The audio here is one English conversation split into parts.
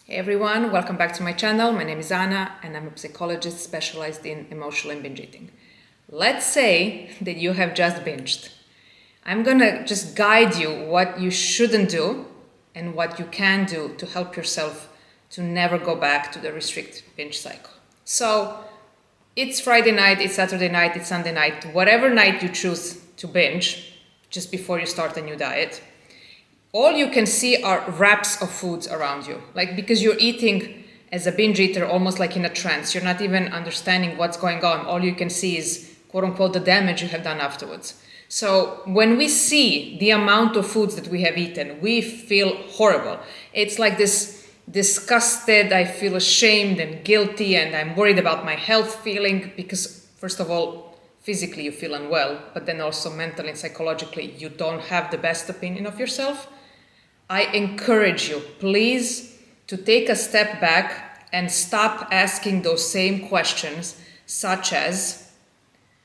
Hey everyone, welcome back to my channel. My name is Anna and I'm a psychologist specialized in emotional and binge eating. Let's say that you have just binged. I'm gonna just guide you what you shouldn't do and what you can do to help yourself to never go back to the restrict binge cycle. So it's Friday night, it's Saturday night, it's Sunday night, whatever night you choose to binge just before you start a new diet. All you can see are wraps of foods around you, because you're eating as a binge eater almost like in a trance. You're not even understanding what's going on. All you can see is, quote unquote, the damage you have done afterwards. So when we see the amount of foods that we have eaten, we feel horrible. It's like this disgusted, I feel ashamed and guilty, and I'm worried about my health feeling because, first of all, physically you feel unwell, but then also mentally and psychologically you don't have the best opinion of yourself. I encourage you, please, to take a step back and stop asking those same questions, such as,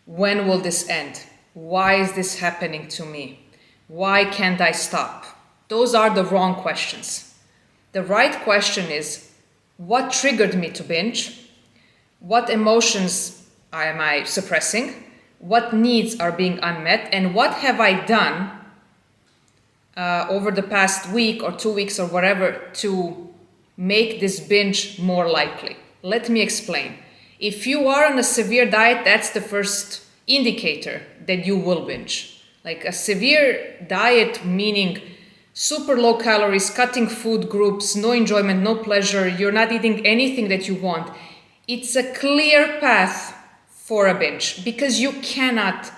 when will this end? Why is this happening to me? Why can't I stop? Those are the wrong questions. The right question is, what triggered me to binge? What emotions am I suppressing? What needs are being unmet? And what have I done over the past week or 2 weeks or whatever to make this binge more likely? Let me explain. If you are on a severe diet, that's the first indicator that you will binge. Like a severe diet, meaning super low calories, cutting food groups, no enjoyment, no pleasure, you're not eating anything that you want. It's a clear path for a binge because you cannot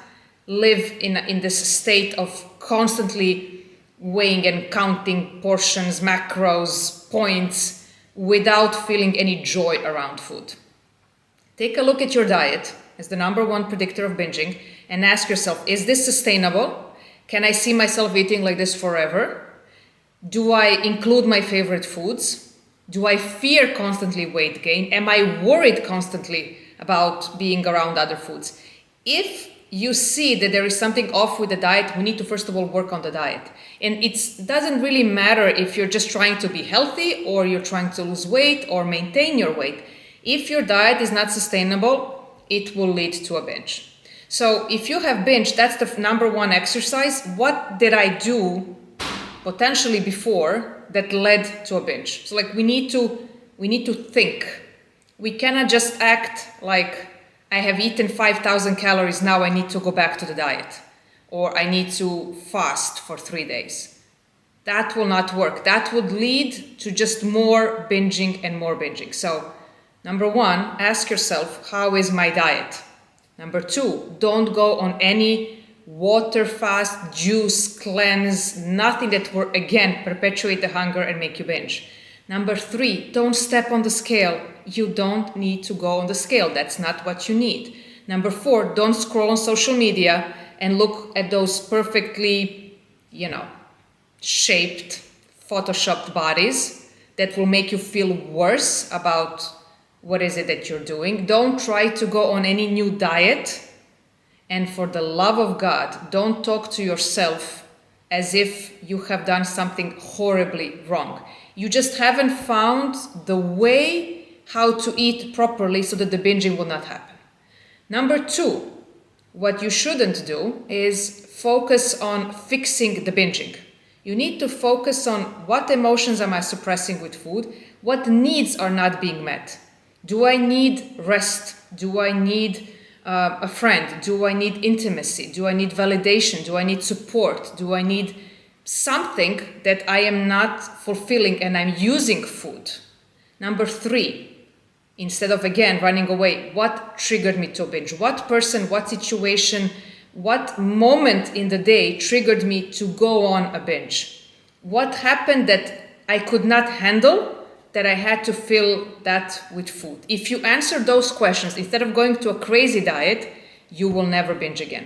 live in this state of constantly weighing and counting portions, macros, points, without feeling any joy around food. Take a look at your diet as the number one predictor of binging and ask yourself, is this sustainable? Can I see myself eating like this forever? Do I include my favorite foods? Do I fear constantly weight gain? Am I worried constantly about being around other foods? If you see that there is something off with the diet, we need to first of all work on the diet. And it doesn't really matter if you're just trying to be healthy or you're trying to lose weight or maintain your weight. If your diet is not sustainable, it will lead to a binge. So if you have binge, that's the number one exercise. What did I do potentially before that led to a binge? So we need to think. We cannot just act like, I have eaten 5,000 calories, now I need to go back to the diet. Or I need to fast for 3 days. That will not work. That would lead to just more binging and more binging. So, number one, ask yourself, how is my diet? Number two, don't go on any water fast, juice, cleanse, nothing that will, again, perpetuate the hunger and make you binge. Number three, don't step on the scale. You don't need to go on the scale. That's not what you need. Number four, don't scroll on social media and look at those perfectly, shaped, photoshopped bodies that will make you feel worse about what is it that you're doing. Don't try to go on any new diet. And for the love of God, don't talk to yourself as if you have done something horribly wrong. You just haven't found the way how to eat properly so that the binging will not happen. Number two, what you shouldn't do is focus on fixing the binging. You need to focus on what emotions am I suppressing with food, what needs are not being met. Do I need rest? Do I need a friend? Do I need intimacy? Do I need validation? Do I need support? Do I need something that I am not fulfilling and I'm using food? Number three, instead of again running away, what triggered me to binge? What person, what situation, what moment in the day triggered me to go on a binge? What happened that I could not handle, that I had to fill that with food? If you answer those questions, instead of going to a crazy diet, you will never binge again.